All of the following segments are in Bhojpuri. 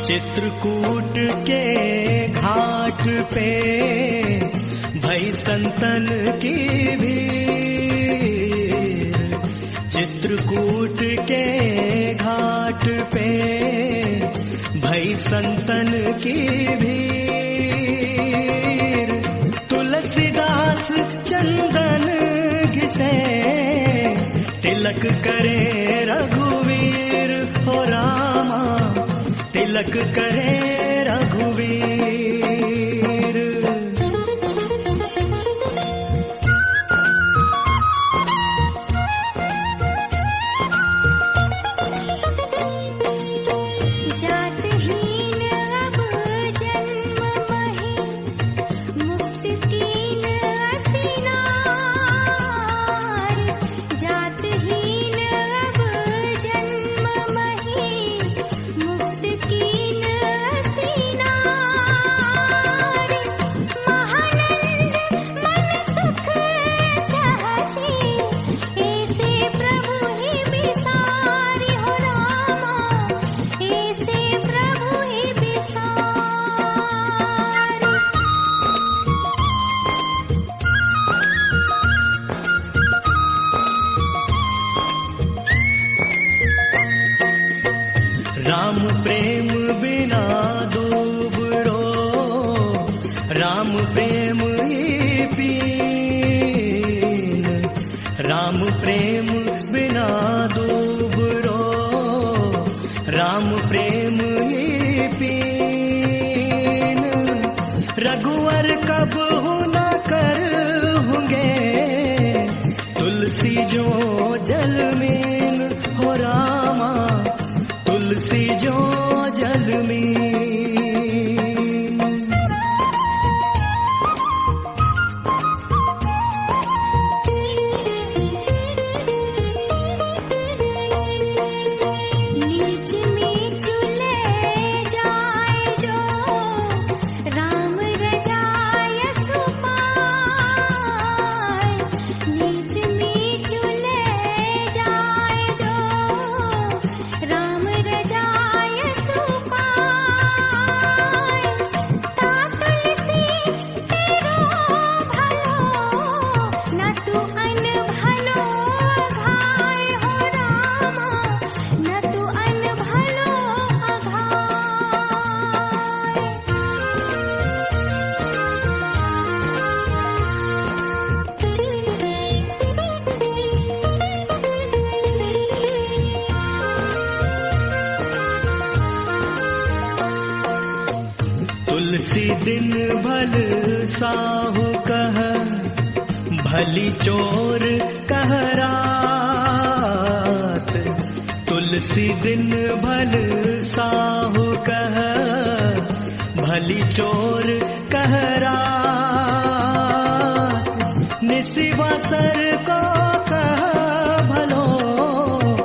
चित्रकूट के घाट पे भई संतन की भीड़, चित्रकूट के घाट पे भई संतन की भीड़। तुलसीदास चंदन घिसे तिलक करे रघुवीर हो रामा, तिलक करे रघुवीर। जातहीन अब जन्म मही, मुक्त कीन असिनार। जातहीन अब जन्म मही, मुक्त कीन असिनार। महानंद मन सुख चाहसी, ऐसे प्रभु ही बिसारी हो रामा, ऐसे प्रभु ही बिसारी। राम प्रेम बिना दूबरो, राम प्रेम ही पीन। राम प्रेम बिना दूबरो, राम प्रेम ही पीन। रघुवर कब न कर होंगे, तुलसी जो जल में हो रामा, तुलसी जो जल में। नीच नीच ले जाए जो, राम रजाय सुपाय। नीच नीच ले जाए जो, राम रजाय सुपाय। तातुलसी तेरो भलो, न तू अन भलो अघाय हो रामा, न तू अन भलो तुलसी दिन भल साहु कह, भली चोर कह रात। तुलसी दिन भल साहु कह, भली चोर कह रात। निशिवासर को कह भलो,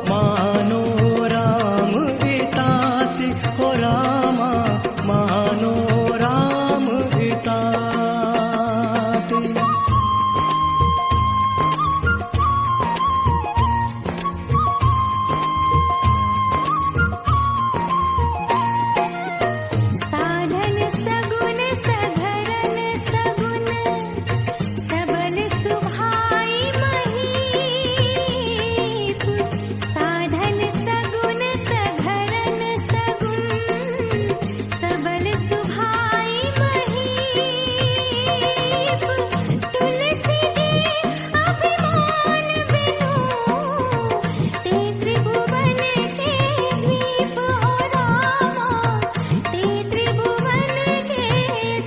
मानो राम हितात हो रामा, मानो राम हितात। साधन सगुन सधरन सगुन, सबल सुभाई महीप। साधन सगुन सधरन सगुन, सबल सुभाई महीप। तुलसी जी अभिमान बिनु, ते त्रिभुवन के दीप हो रामा, ते त्रिभुवन के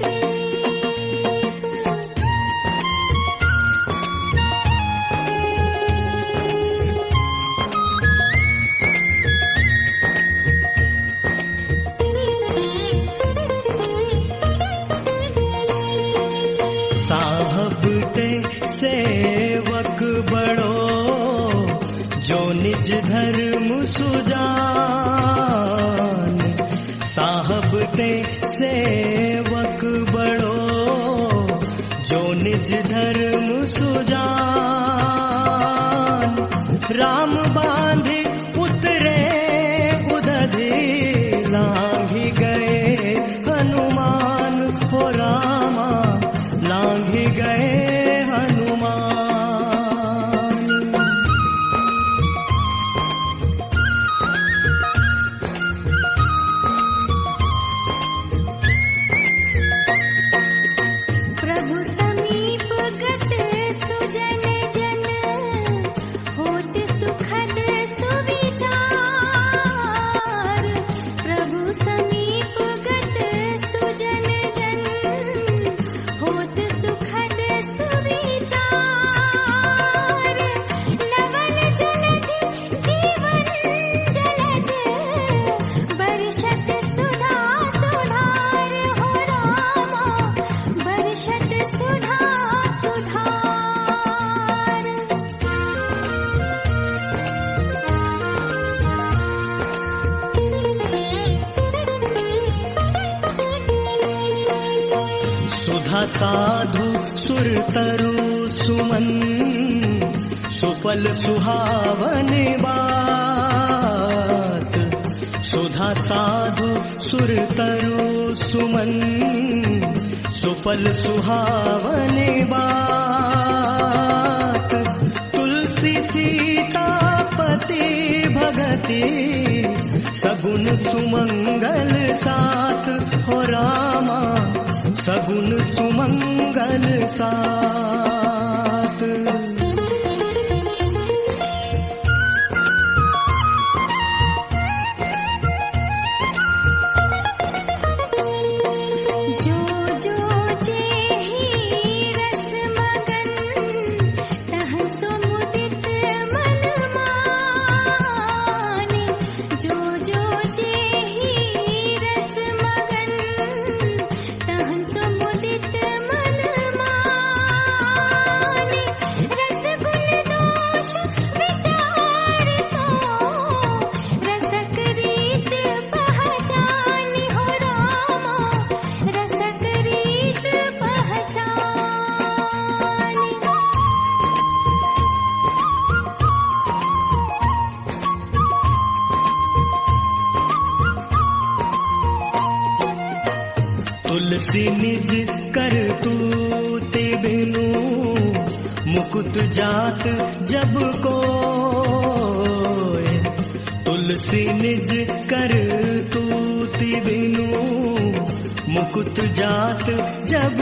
दीप। साहब ते सेवक बड़ो, जो निज धर्म सुजान। साहब ते सेवक बड़ो, जो निज धर्म सुजान। राम बांधे उतरे उदधि लांघी गए साधु सुर तरु सुमन सुफल सुहावन बात। सुधा साधु सुर तरु सुमन सुफल सुहावन बात। तुलसी सीतापति भगति सगुन सुमंगल साथ हो रामा सगुन सुमंगल साथ। तुलसी निज कर तूते बिनु मुकुत जात जब कोय। तुलसी निज कर तूते बिनु मुकुत जात जब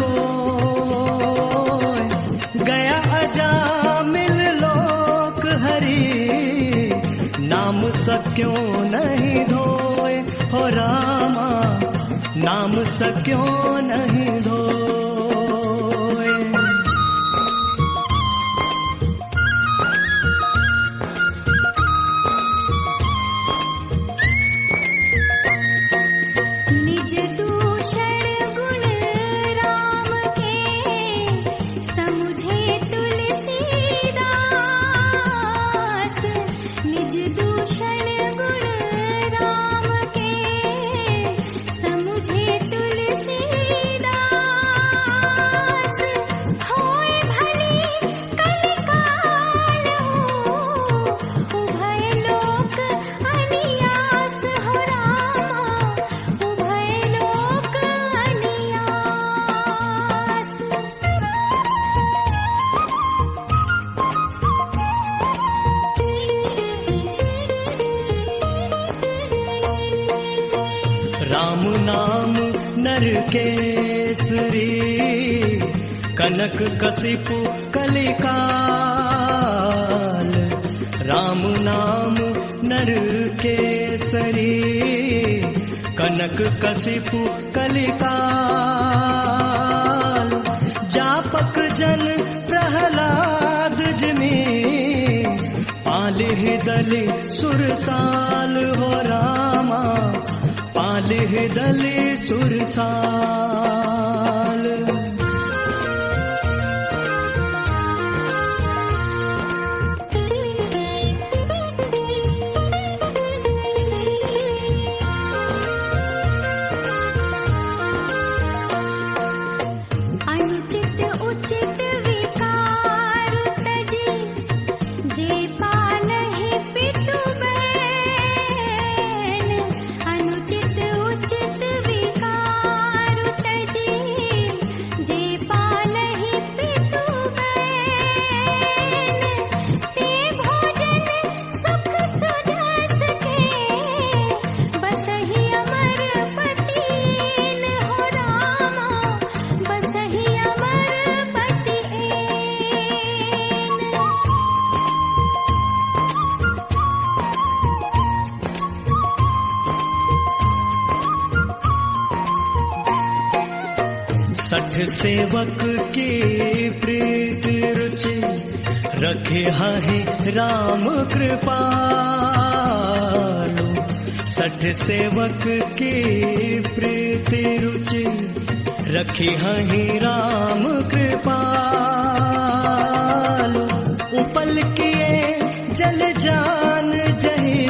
कोय। गया अजामिल लोक हरि नाम सक्यों नहीं धोए हो रामा नाम सक्यों नहीं धोए। निज दूषण गुण राम के समुझे तुलसीदास। निज दूषण गुण राम के समुझे तुलसीदास। होए भली कलिकाल हो उभय लोक अनियास हो रामा उभय लोक अनियास। राम नाम नर केसरी कनक कसिपु कलिकाल। राम नाम नर केसरी कनक कसिपु कलिकाल। जापक जन प्रहलाद जिमि पालिह दलि सुरसाल हो रामा पालिह दलि सुरसाल। अनुचित उचित विकार तजी जे पालहि पितु बैन। अनुचित उचित विकार तजी जे पालहि पितु बैन। ते भोजन सुख सुजस के बसहि अमर पतिन हो रामा बसहि अमर पतिन। सठ सेवक के प्रीत रुचि रखे हाहि राम कृपालु। सठ सेवक के प्रीत रुचि रखे हाहि राम कृपालु। उपल किए जल जान जहे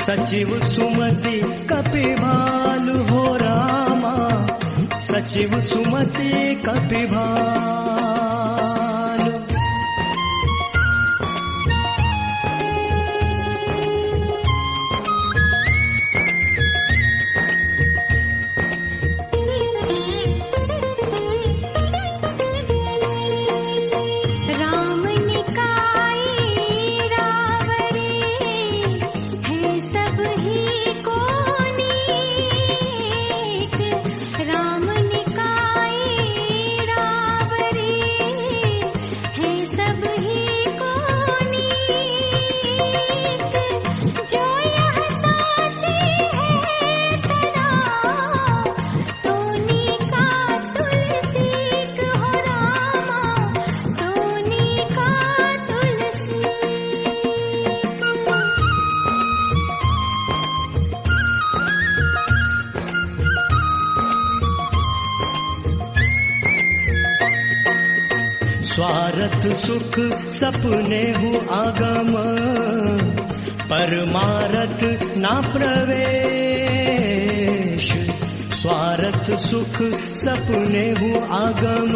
सचिव सुमति कपिभालु हो रामा सचिव सुमति मूर्ति कपिभालु। स्वार्थ सुख सपने हु आगम, परमारथ ना प्रवेश। स्वार्थ सुख सपने हु आगम,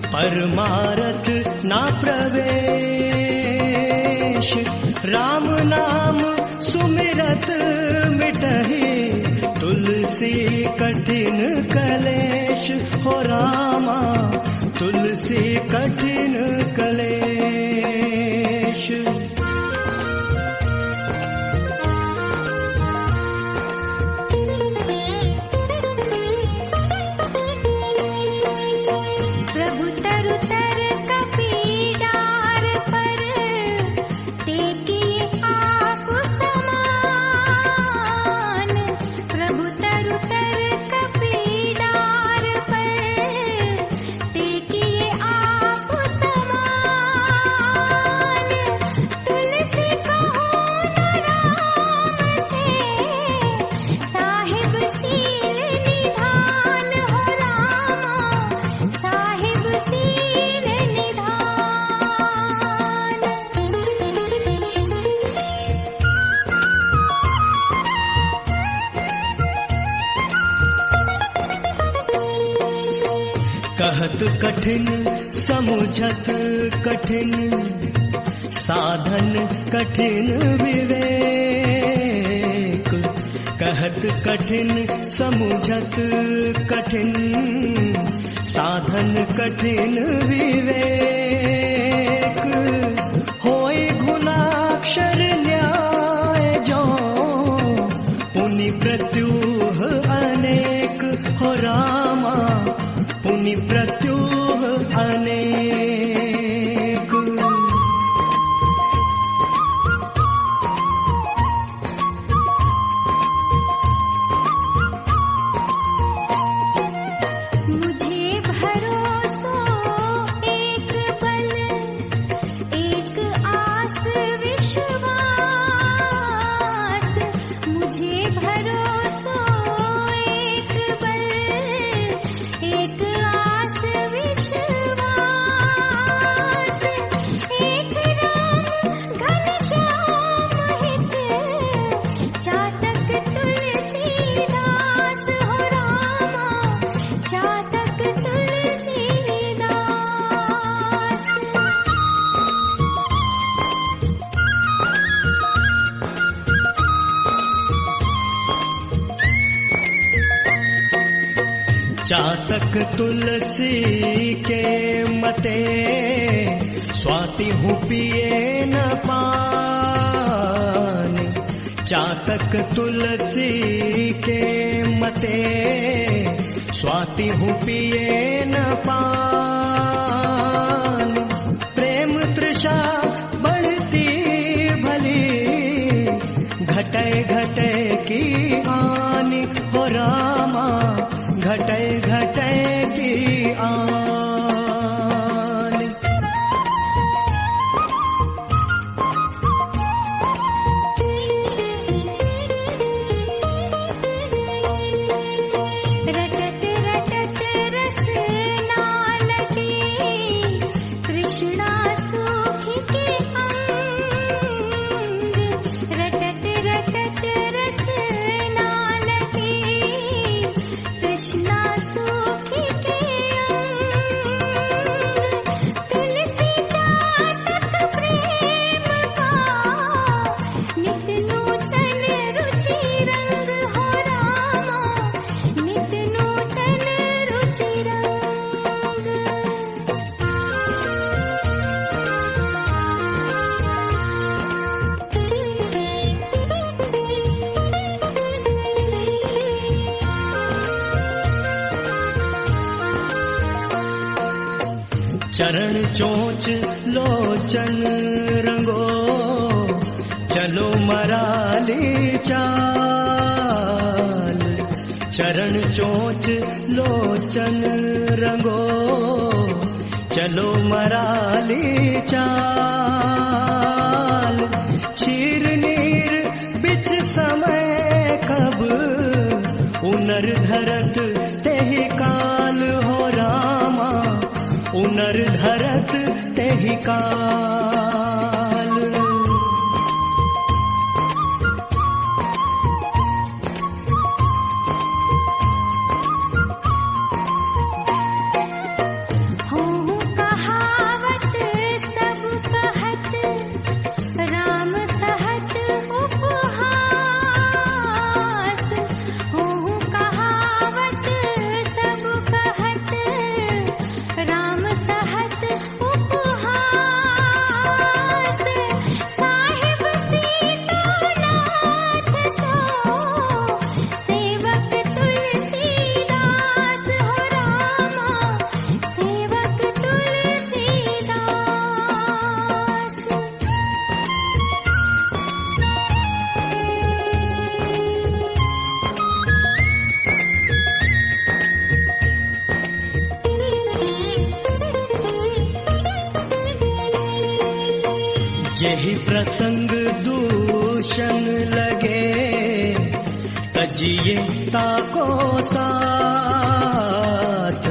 परमारथ ना प्रवेश। राम नाम सुमिरत मिटहि, तुलसी कठिन कलेश। हो रामा तुलसी कठिन कलेश। प्रभु तरु तर कपीडार पर, टेकिए आप समान। प्रभु तरु तर कपीडार पर, टेकिए आप समान। तुलसी कहो न राम से, साहिब सील निधान। हो रामा साहिब सील निधान। कहत कठिन समुझत कठिन, साधन कठिन विवेक। कहत कठिन समुझत कठिन, साधन कठिन विवेक। होय गुणाक्षर न्याय जो, पुनि प्रत्युह अनेक। हो रामा पुनि प्रत्युह अनेक। मुझे भरोसो एक बल, एक आस विश्वास। मुझे भरोसो एक बल, एक आस विश्वास। एक राम घनश्याम हित, चातक तुलसीदास। हो रामा चातक तुलसीदास। चातक तुलसी के मते, स्वाति हूँ पिए न पान। चातक तुलसी के मते, स्वाति हूँ पिए न पान। प्रेम तृषा बढ़ती भली, घटे घटे की हानि। हो रामा घटे घटे की आन। रटत रटत रस नालती, तृष्णा सूखी के अंग। रटत रटत रस नालती, तृष्णा सूखी चरण चोंच लोचन रंगो, चलो मराली चाल। चरण चोंच लोचन रंगो, चलो मराली चाल। छीर नीर बिच समय कब, उनर धरत तेहि काल हो रामा, उनर धरत तेहि काल। जेहि प्रसंग दूषण लगे, तजिए ताको साथ।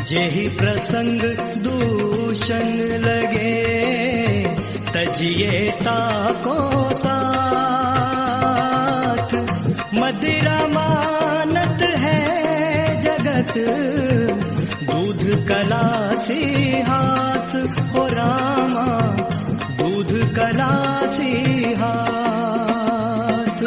जेहि प्रसंग दूषण लगे, तजिए ताको साथ। मदिरा मानत है जगत, दूध कलासी हाथ हो रामा, दूध कलासी हाथ।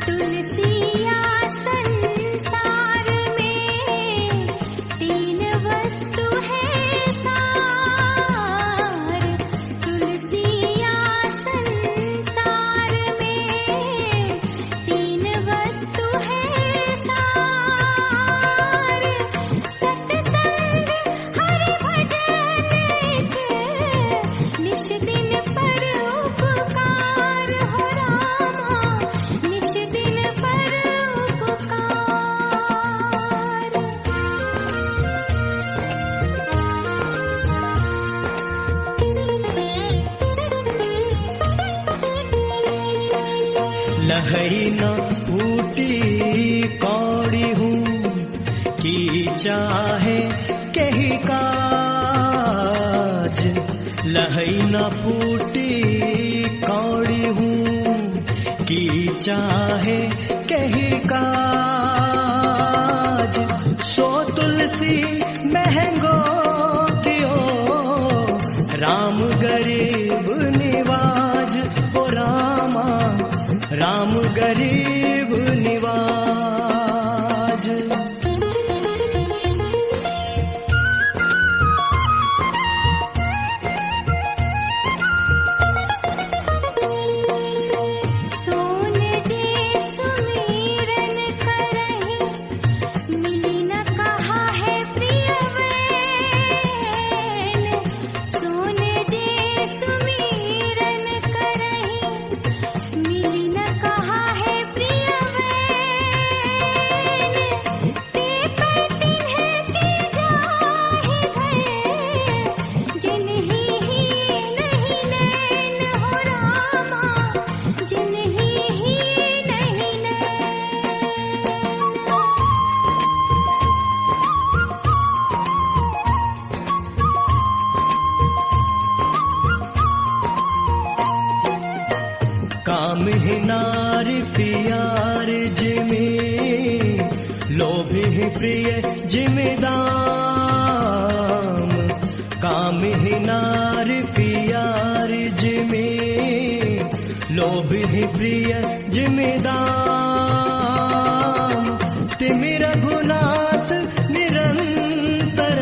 तुलसिया संसार में तीन वस्तु है सार। तुलसिया संसार में तीन वस्तु है सार। सत्संग हरि भजन एक, निश दिन पर उपकार हो रामा, निश दिन पर उपकार। लहई न फूटी कौड़ी हूँ, की चाहे कही काज। लहई न फूटी कौड़ी हूँ, की चाहे कही काज। सो तुलसी महंगो कियो, राम गरीब निवाज हो रामा, राम गरीब निवाज। सोन जे सुमिरन करहि, मिली न कहा है प्रिय वैन। सोन जे सुमिरन करहि, मिली न कहा है प्रिय वैन। ते पर तिन्ह के जाहि भय, जिन्हि ही नहीं नैन हो रामा, जिन्हि ही नहीं नैन। काम ही नार प्यार जिमे, लोभ ही प्रिय जिमे दाम। काम ही नार प्यार जिमे, लोभ ही प्रिय जिमे दाम। तिमि रघुनाथ निरंतर,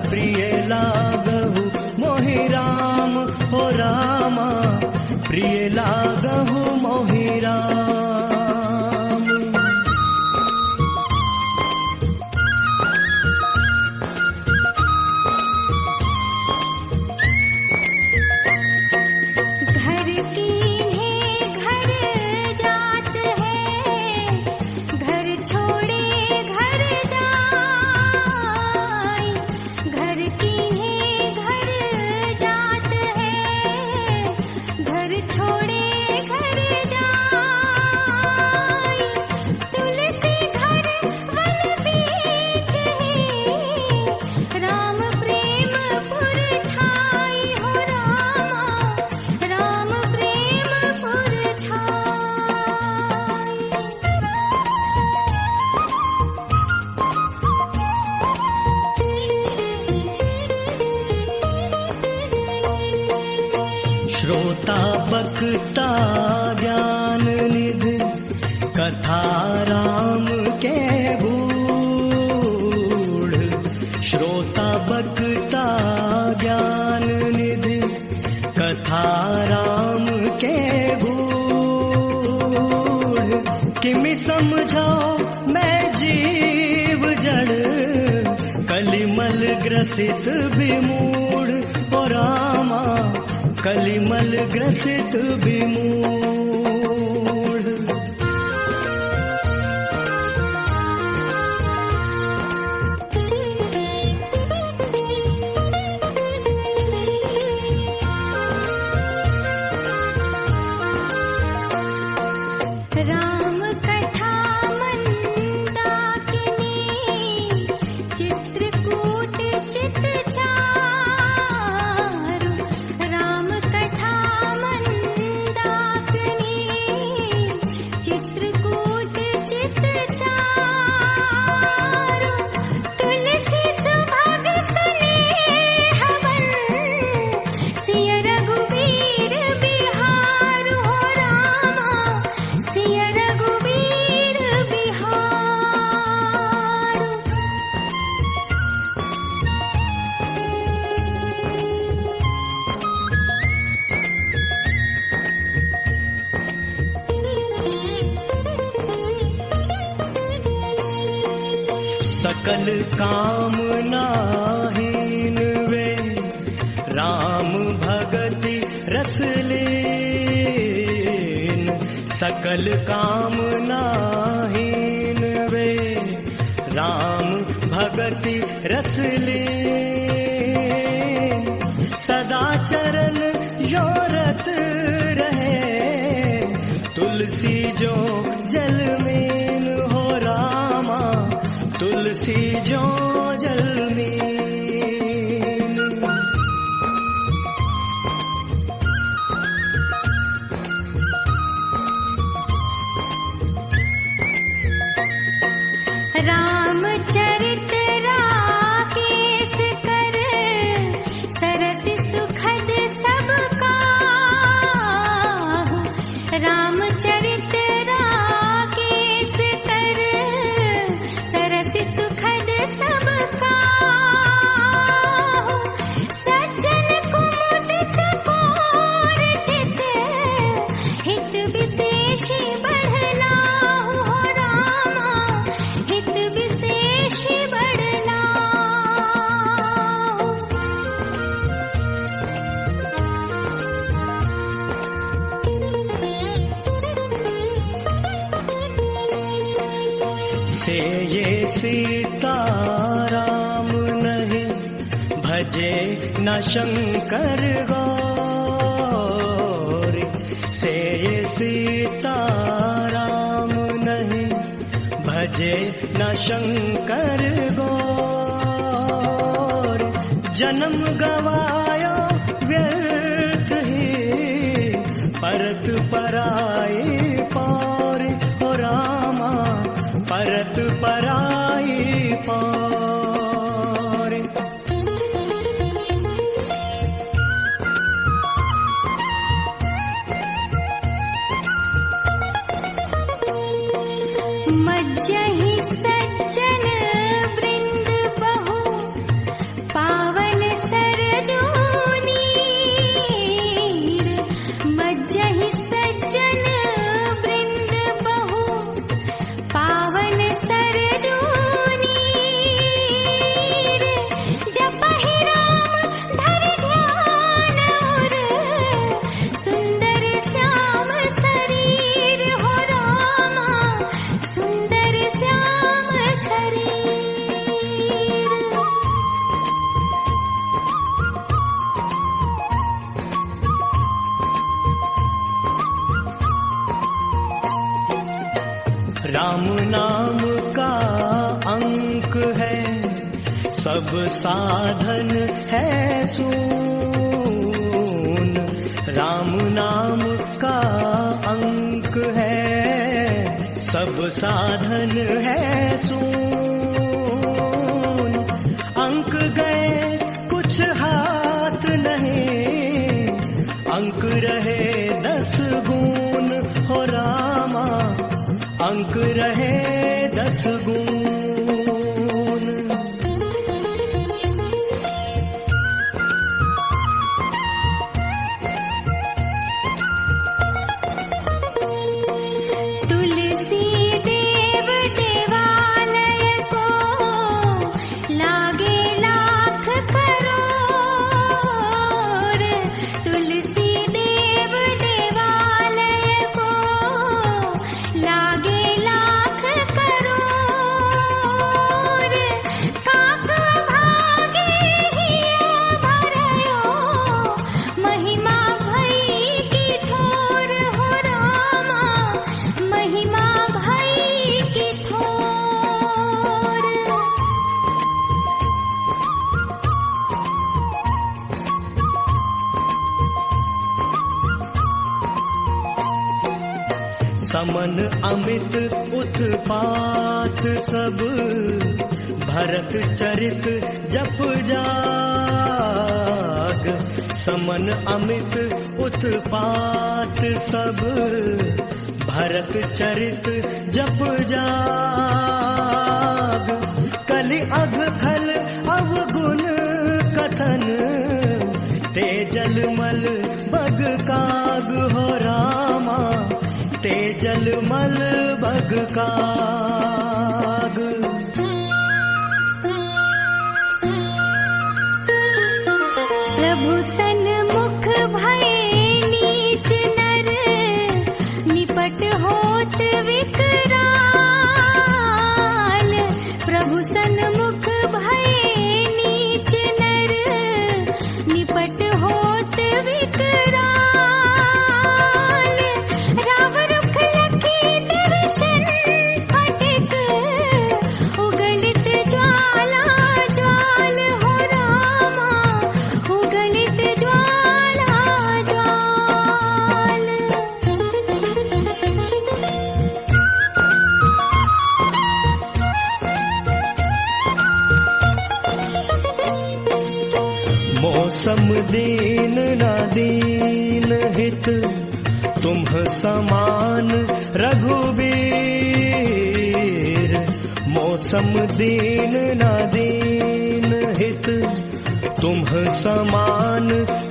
प्रिय लागहु मोहि राम हो रामा, प्रिय लाग श्रोता बक्ता ज्ञान निधि कथा राम के गूढ़। श्रोता बक्ता ज्ञान निधि कथा राम के गूढ़। किमि समझाओ मैं जीव जड़ कलिमल ग्रसित विमूढ़। ओ रामा कलिमल ग्रसित विमूढ़। राम कथा मंदाकिनी चित्रकूट चित चारु। राम कथा मंदाकिनी चित्रकूट चित चारु। तुलसी सुभग स्नेहवन सिय रघुवीर बिहारु। हो रामा सिय रघुवीर बिहारु। सकल कामनाहीन वे राम भगति रस लीन। सकल कामनाहीन वे राम भगति रस लीन। सदा चरण योरत रहे तुलसी जो जल मीन। हो रामा तुलसी जो जल मीन। रामचरित राकेश कर सरस सुखद सब काहू। रामचरित राकेश कर सरस सुखद सब काहू। सज्जन कुमुद चकोर चित हित विशेष बढ़लाहु। हो रामा हित विशेष बढ़लाहु। से ये सीता राम नहीं भजे न शंकर गौरी। से ये सीता राम नहीं भजे न शंकर गौरी। जन्म गवायो व्यर्थ ही परत पराई पौरी। हो रामा परत पराई पौरी। मज्जहि सज्जन वृंद बहु पावन सरजूनीर। मज्जहि सज्जन वृंद बहु पावन सरजूनीर। जपहि राम धर ध्यान उर सुंदर श्याम शरीर। हो रामा सुंदर श्याम शरीर। राम नाम का अंक है सब साधन है सून। राम नाम का अंक है सब साधन है सून। अंक गए कुछ हाथ नहीं अंक रहे 10 गुण। तुलसी देव देवालय को लागे लाख करोड़। तुलसी देव देवालय को लागे लाख करोड़। काक भागे हिया भरयो महिमा भई की ठोर हो रामा, महिमा भई की ठोर। समन अमित उत्पात सब, भरत चरित जप जाग। समन अमित उत्पात सब, भरत चरित जप जाग। कलि अघ खल अवगुण कथन, तेजल मल बग काग हो रामा, तेजल मल बग काग। प्रभु सन्मुख भये नीच नर, निपट होत विकराल। प्रभु सन्मुख भये नीच नर, निपट होत विकराल। राव रुख लखी दर्शन फटिक, उगलित ज्वाला ज्वाल हो रामा, उगलित ज्वाला ज्वाल। मौसम दीन न दीन हित, तुम्ह समान रघुबीर। मौसम दीन न दीन हित, तुम्ह समान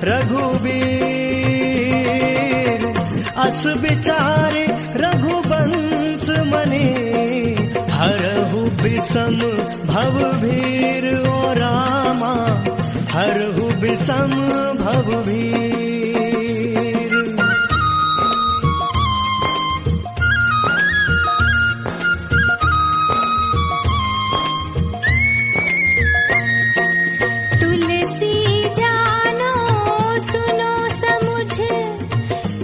रघुबीर। अस विचारे रघुवंश मने, हरहु विषम भवभीर ओ रामा, हरहु विषम भवभीर। तुलसी जानो सुनो समुझ,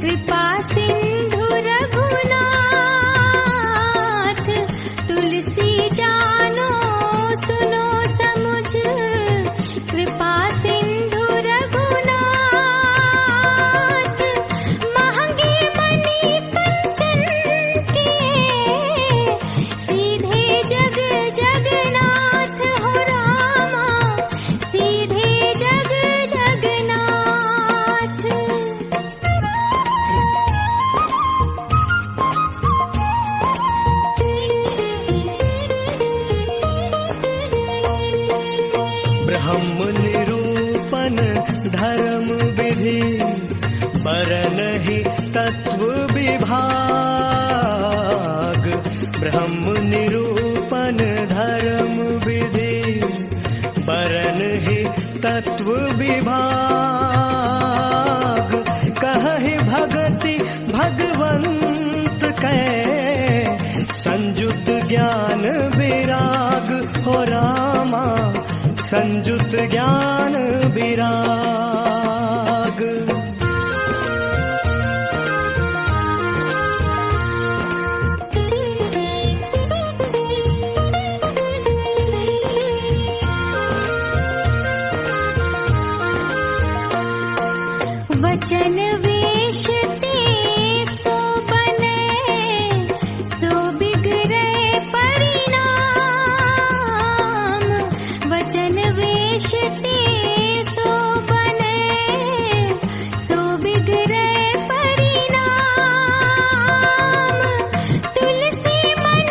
कृपा सिंधु रघुनाथ। तुलसी जानो सुनो समुझ, कृपा सिंधु रघुनाथ। महंगे मणि कंचन किए, सीधे जग जगन्नाथ हो रामा, सीधे जग जगन्नाथ। ब्रह्म निरूपण धर्म विधि, बरनहि तत्व विभाग। ब्रह्म निरूपण धर्म विधि, बरनहि तत्व विभाग। कहहि भगति भगवंत कै, संजुत ज्ञान विराग हो रामा, संजुत ज्ञान विराग। वचन वेश ते सो बने, सो बिगड़े परिणाम। वचन वेश ते सो बने, सो बिगड़े परिणाम। तुलसी मन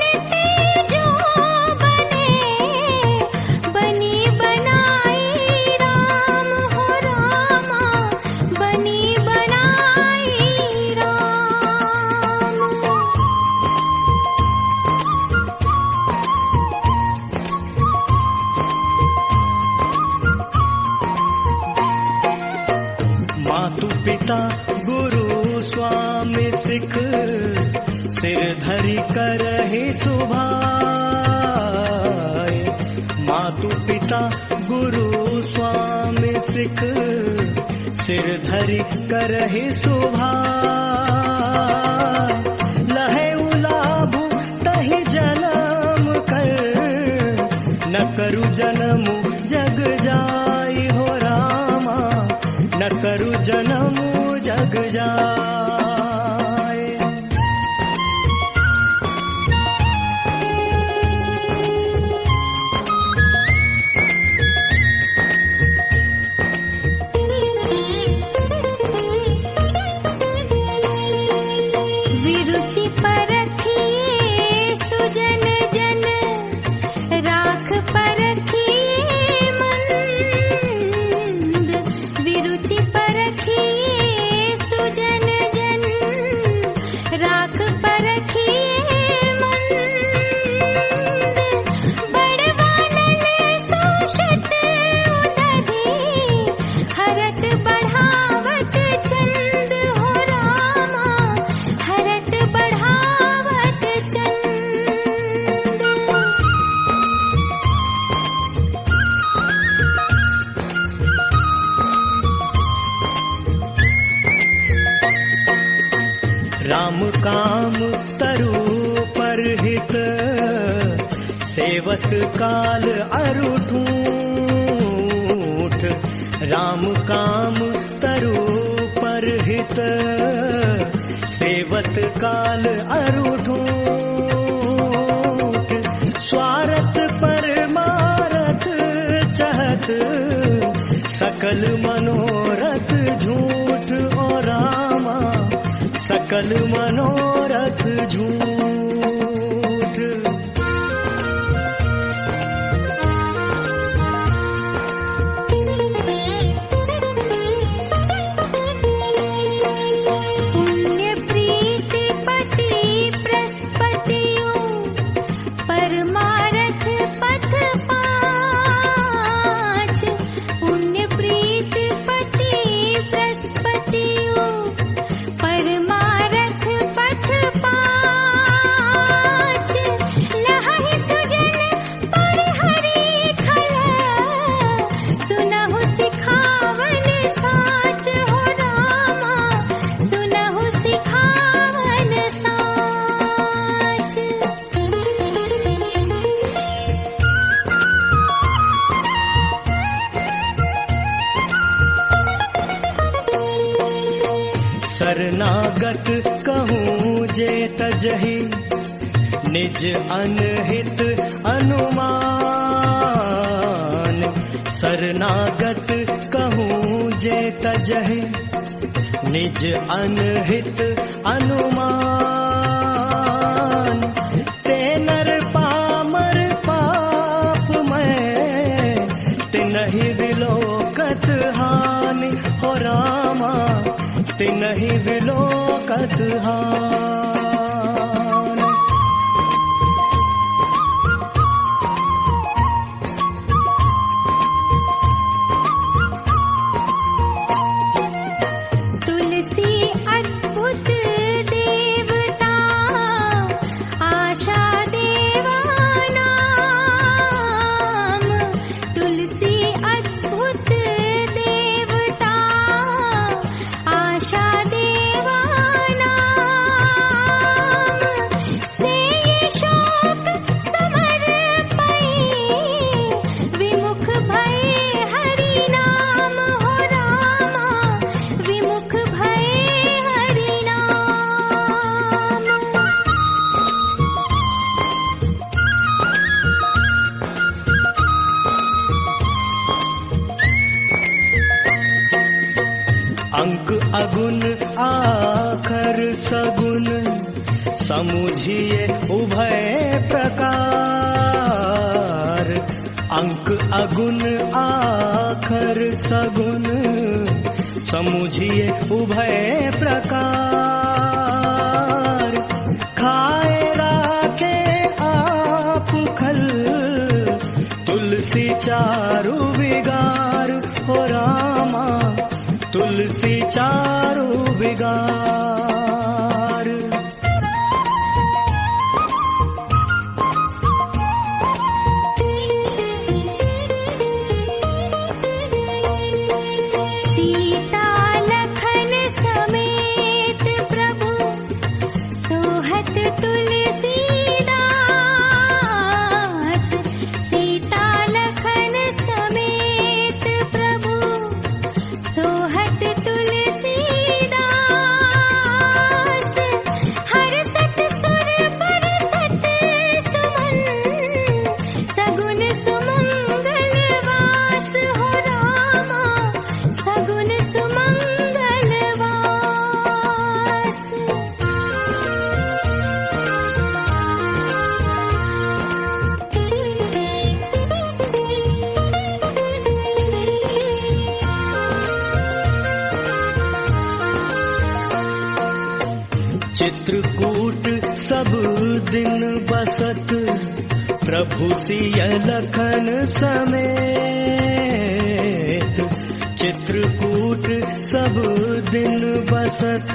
पिता गुरु स्वामी सिख, सिर धरि करहि सुभाए। मातु पिता गुरु स्वामी सिख, सिर धरि करहि सुभाए। लहै उलाभु तहि जन्म कर, न करु जन्म जग जाई हो रामा, न करु जन्म जग जाए। विरुचि परखिए सुजन जन, राख परखिए मंद। विरुचि परखिए सुजन जन, राख परखिए मंद। बड़वानल सोषत उदधि, हरत बढ़ावत चंद हो रामा, हरत बढ़ावत चंद। राम काम तरु परहित, सेवत काल अरु ठूठ। राम काम तरु परहित, सेवत काल अरु ठूठ। स्वार्थ परमारथ चहत, सकल मनोरथ झूठ ओ रामा, सकल मनोरथ झूठ। पुण्य प्रीति पति बृहस्पतियों, परमारथ पथ पाँच। पुण्य प्रीति पति बृहस्पतियों, परमारथ पथ पाँच। लहहि सुजन परिहरि खल, सुनहु सिखावन साच हो रामा, सुनहु सिखावन साच। शरणागत कहूँ जे तजहि, निज अनहित अनुमान। शरणागत कहूँ जे तजहि, निज अनहित अनुमान। ते नर पामर पाप मैं, तिनहि विलोकत हानि हो रामा, तिनहि विलोकत हानि। तुलसी अद्भुत देवता, आशा देवा नाम। तुलसी अद्भुत देवता, आशा देवा नाम। से ये शोक समर पई, विमुख भय हरि नाम हो रामा, विमुख भय हरि नाम। अंक अगुन आखर सगुन, समुझिए उभय प्रकार। अंक अगुन आखर सगुन, समुझिए उभय प्रकार। खाए राखे आप खल, तुलसी चारु विगार हो रामा, तुलसी चारु चित्रकूट सब दिन बसत, प्रभु सिय लखन समेत। चित्रकूट सब दिन बसत,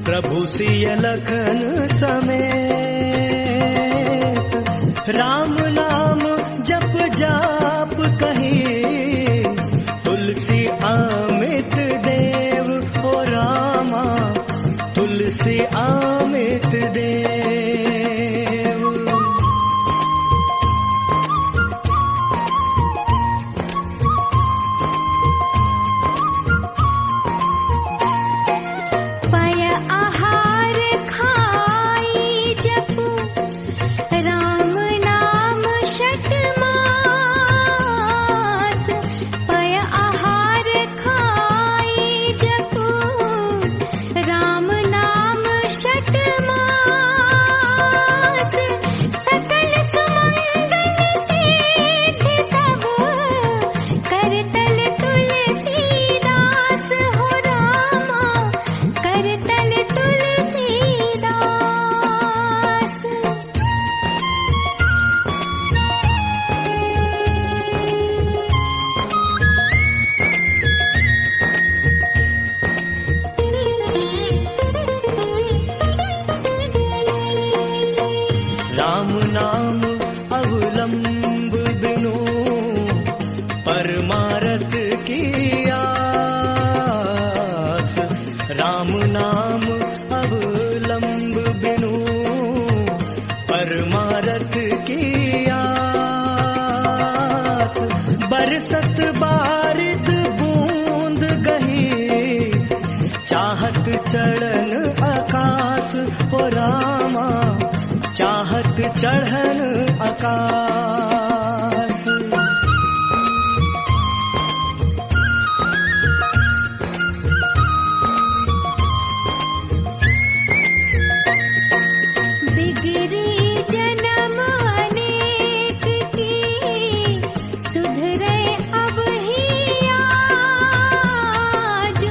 प्रभु सिय लखन समेत। राम नाम जप जाप कही, तुलसी अमित देव ओ रामा, तुलसी अमित देव। पय आहार खाई जपु, राम नाम शतमास। पय आहार खाई जपु, राम नाम शतमास। सकल सुमंगल सिद्धि सब, करतल तुलसीदास हो रामा, करतल तुलसीदास। राम नाम अवलंब बिनु, परमारथ की आस। राम नाम अवलंब बिनु, परमारथ की आस। बरसत बारिद बूंद गही, चाहत चढ़न आकाश हो रामा, चाहत चढ़न आकाश। बिगड़ी जन्म अनेक की, सुधरे अब ही आज।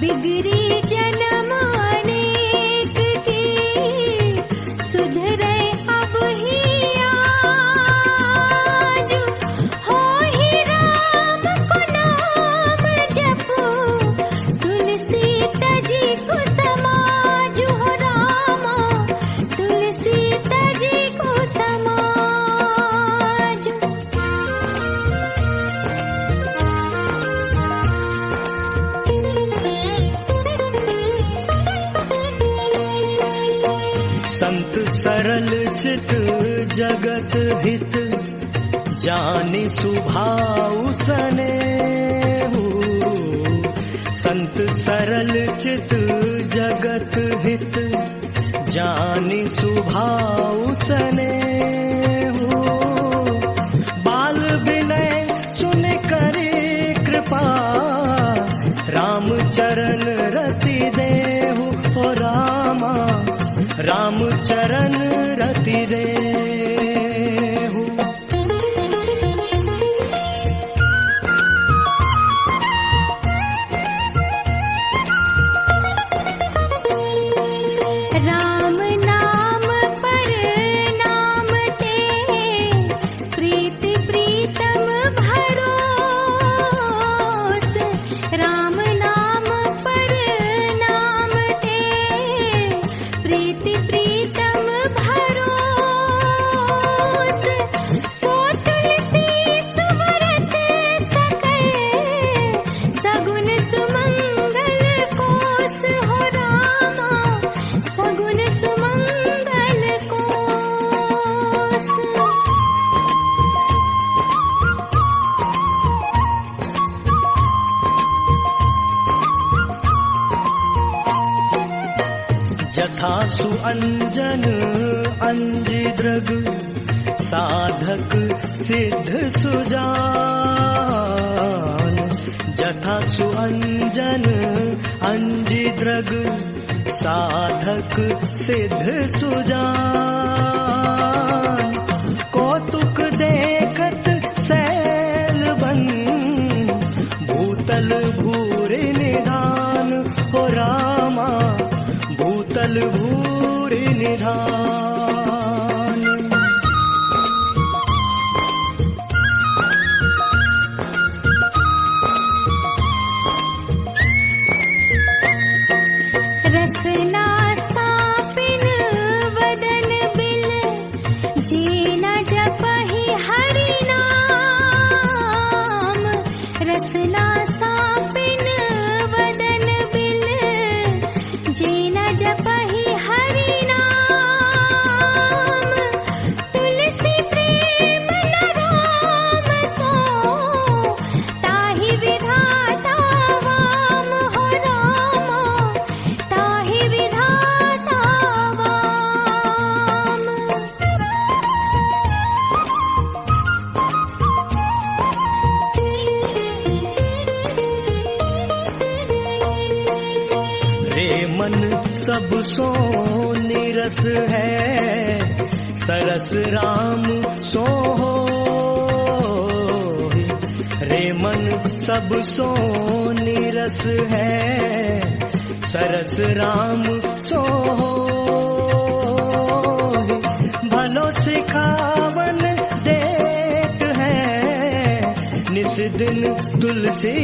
बिगड़ी जन्म अनेक की, सुधरे अब ही आज। हो ही राम को नाम जपो, तुलसी तजी को समाज हो रामा, तुलसी तजी को समाज। संत सरल चित जगत हित, जानि सुभाउ सनेहु। संत सरल चित जगत हित, जानि सुभाउ सनेहु। बाल विनय सुन करे कृपा, राम चरण रति देहु ओ रामा, राम चरण रति देहु। राम नाम पर नाम ते, प्रीति प्रीतम भरोस। राम नाम पर नाम ते, प्रीति प्रीतम भरोस। सो तुलसी सुवरत सकल, सगुन सुमंगल कोस हो रामा, सगुन सुमंगल कोस। जथा सुअंजन अंजि दृग, साधक सिद्ध सुजान। जथा सुअंजन अंजि दृग, साधक सिद्ध सुजान। कौतुक देखत सैल बन, भूतल भूरि निधान हो रामा, भूतल जल भूरि निधान। रसना स्थापिन वदन बिल, जीना जपहि हरि नाम। रसना स्थापिन वदन बिल, जीना जपहि हरि नाम। तुलसी प्रेम न राम सो, ताहि विधाता वाम हो रामा, ताहि विधाता वाम। रे मन सब सो निरस है, सरस राम सो होहि। रे मन सब सो निरस है, सरस राम सो होहि। भलो सिखावन देत है, निस दिन तुलसी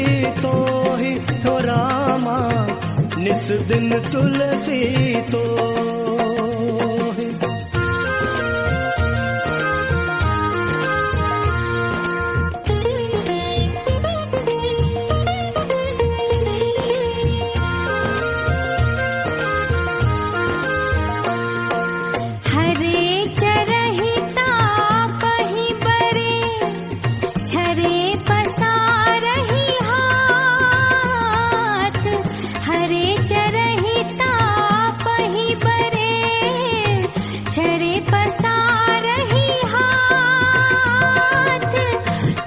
तोहि हो रामा, निस दिन तुलसी तोहि। हरे चरहि तापहि बरे, छरे पसारहि हाथ। हरे चरहि तापहि बरे, छरे पसारहि हाथ।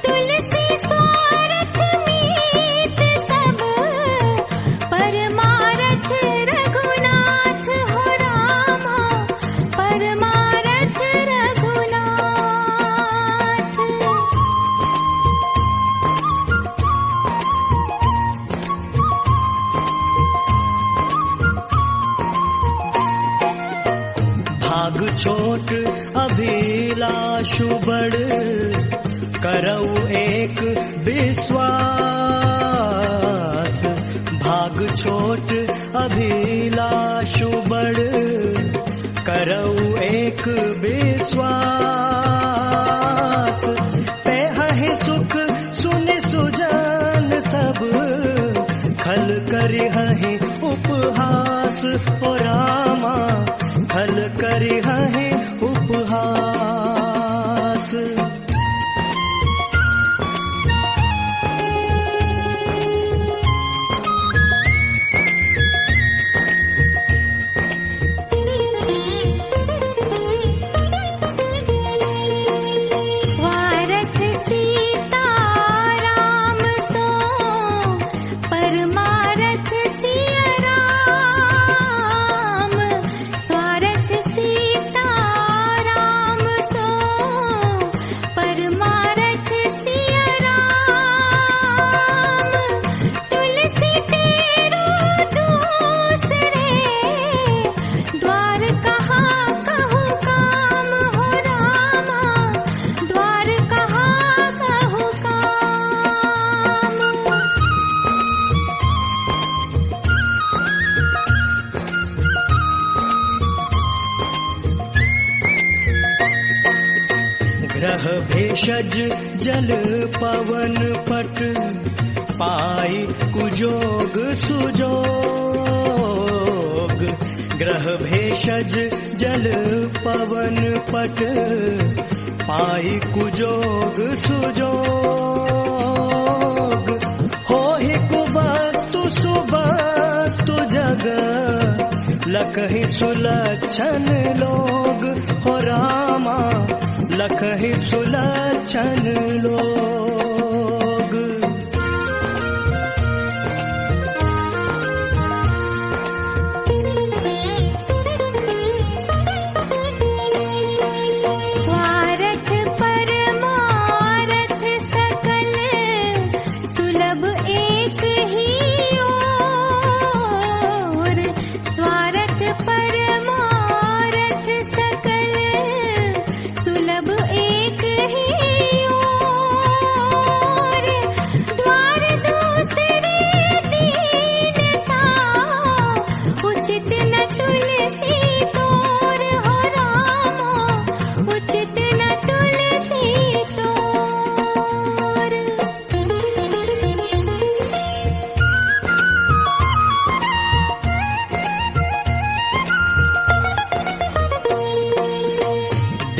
तुलसी स्वार्थ मीत सब, परमारथ रघुनाथ हो रामा, परमारथ रघुनाथ। भाग छोट अभिलाषु बड़, करऊ एक विश्वास। भाग छोट अभिलाषु बड़, करऊ एक विश्वास। पेहहि सुख सुनि सुजन सब, खल करिहहि उपहास हो रामा, खल करिहहि उपहास। स्वारथ सीता राम सो, परमारथ सिय राम। स्वारथ सीता राम सो, परमारथ सिय राम। तुलसी तेरो दूसरे, द्वार कहाँ कहु काम हो रामा, द्वार कहाँ कहु काम। ग्रह भेषज जल पवन पट, पाई कुजोग सुजोग। ग्रह भेषज जल पवन पट, पाई कुजोग सुजोग। होहि कुवस्तु सुवस्तु जग, लखहि सुलक्षण लोग हो रामा, लखहि सुलक्षण लोग। स्वारथ परमारथ सकल, सुलभ एक ही ओर। स्वारथ पर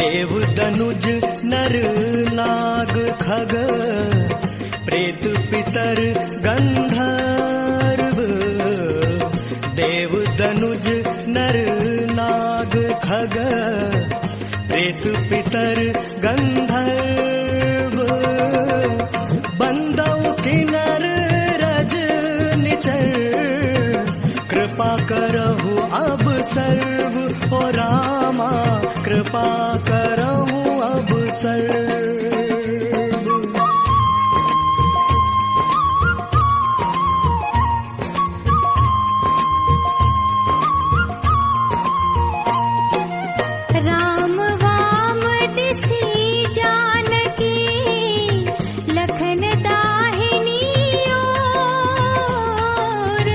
देव दनुज नर नाग खग प्रेत पितर गंधर्व। देव दनुज नर नाग खग प्रेत पितर गंधर्व। बंदौ किन्नर रज निचर कृपा करहु अब सर्व। ओ रामा कृपा करहु अब सर्व। राम वाम दिसी जानकी लखन दाहिनी ओर।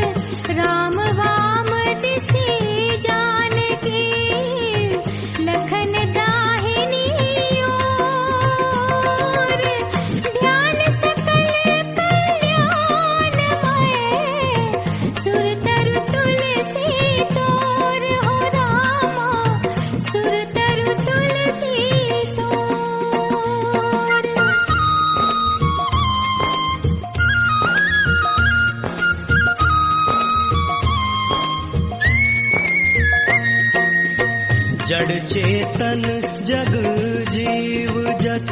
राम वाम दिसी जानकी लखन दाहिनी ओर। ध्यान सकल कल्याणमय सुर तरु तुलसी तोर। हो रामा सुर तरु तुलसी तोर। जड़ चेतन जग जीव जत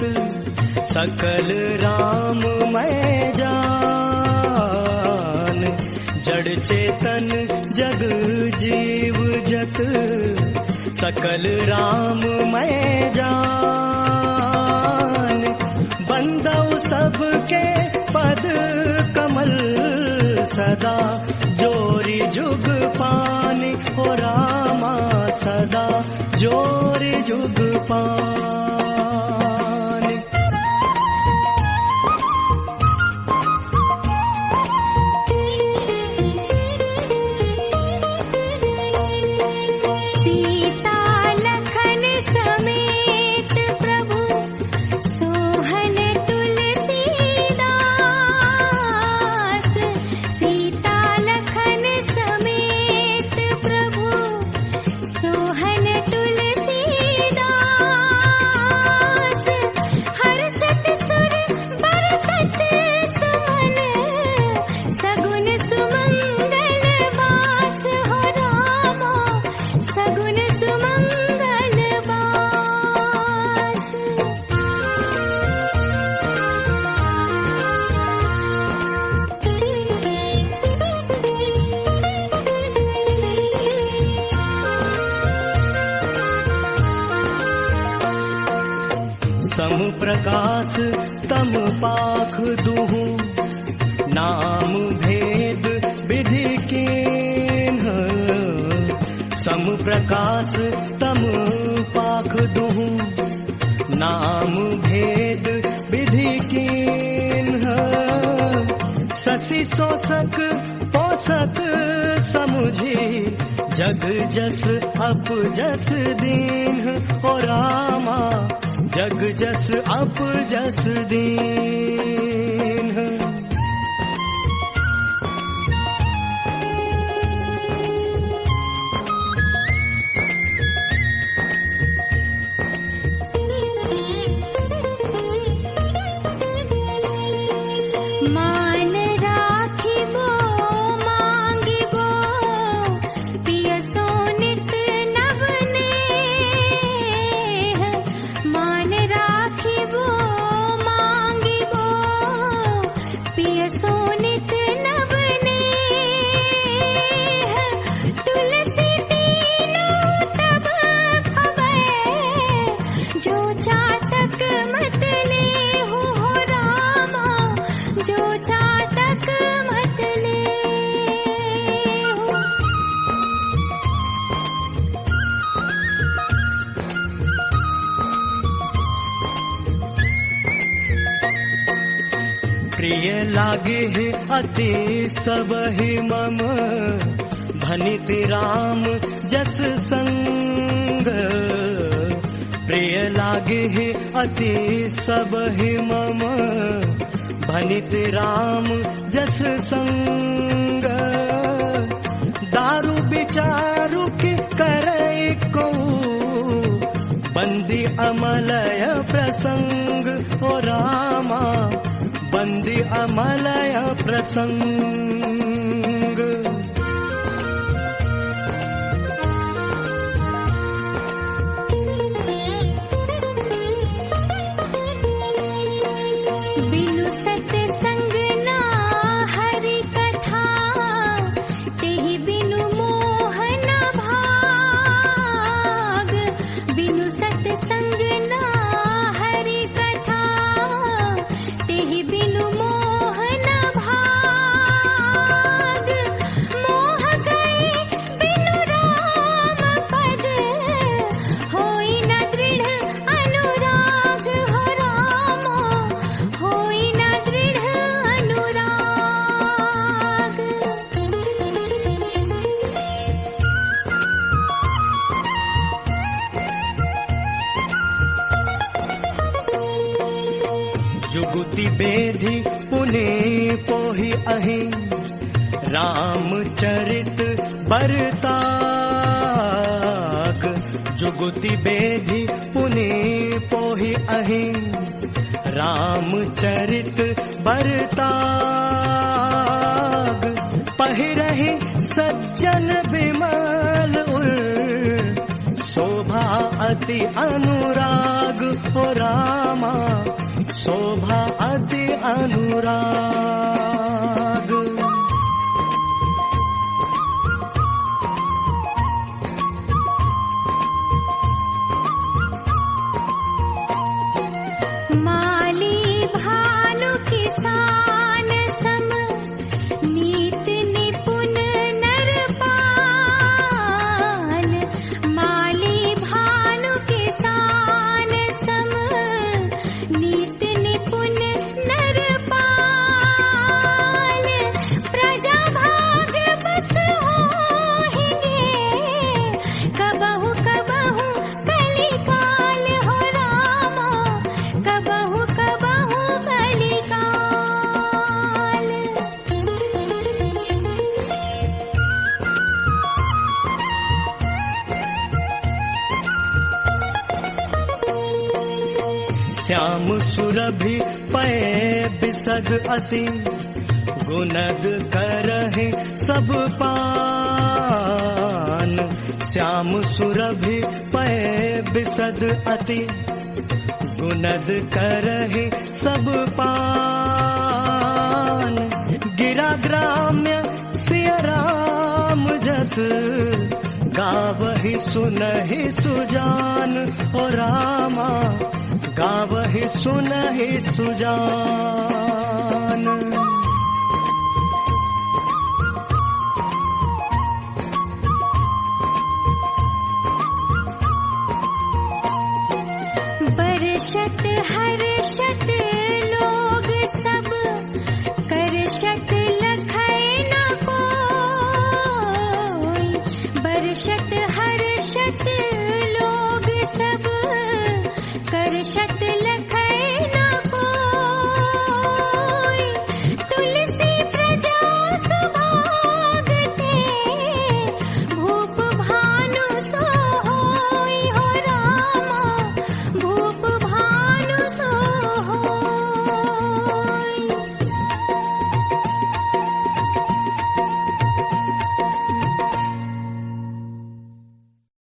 सकल राम मैं जान। जड़ चेतन जग जीव जत सकल राम मैं जान। बंदौ सबके पद कमल सदा जोरी जुग पानी। हो रामा सदा जोरी जुग पानी। सीता लखन समेत प्रभु सोहन तुलसीदास। सीता लखन समेत प्रभु सोहन तुलसीदास। हर्षत सुर बरसत सुमन सगुन सुमंगल बास। हो रामा सगुन सुमंगल बास। सम प्रकाश तम पाख दुहु नाम भेद विधि कीन्ह। सम प्रकाश तम पाख दुहु नाम भेद विधि कीन्ह। शशि शोषक पोषक समुझी जग जस अप जस दीन्ह। ओ रामा जग जस अप जस दीन्ह। मान राखिबो मांगिबो पियसो नित नवनेह। मान राखिबो मांगिबो पियसो नित नवनेह। तुलसी तीनों तब खबै जो चातक मत लेहु। हो रामा जो चातक मत लेहु। प्रिय लागे अति सबहि मम भनित राम जस संग। प्रिय लागे अति सबहि मम भनित राम जस संग। दारु विचारु के करई को बंदी अमलय प्रसंग हो रामा, बंदी अमलय प्रसंग। बिनु सत्संग ना हरि कथा, तेहि बिनु मोह न भाग। बिनु सत्संग ना हरि कथा, तेहि बिनु मोह न भाग। मोह गए बिनु राम पद, होई न दृढ़ अनुराग हो रामा, होई न दृढ़ अनुराग। जुगुति बेधि पुने पोहि अहि, रामचरित बरताक। जुगुति बेधि पुने पोहि अहि, रामचरित बरताग। पहिरहि सज्जन बिमल उर, शोभा अति अनुराग हो रामा, शोभा अति अनुराग। माली भानु किसान सम, नीत निपुण नरपाल। माली भानु किसान सम, नीत निपुण नरपाल। प्रजा भाग बस होहिंगे, कबहु कबहु कलिकाल हो रामा, कबहु कबहु कलिकाल। श्याम सुरभि पै बिसग अति, गुनद करहि सब पान। श्याम सुरभि पै बिसग अति, गुनद करहि सब पान। गिरा ग्राम्य सिय राम जस, गावहि सुनहि सुजान हो रामा, गावहि सुनहि सुजान।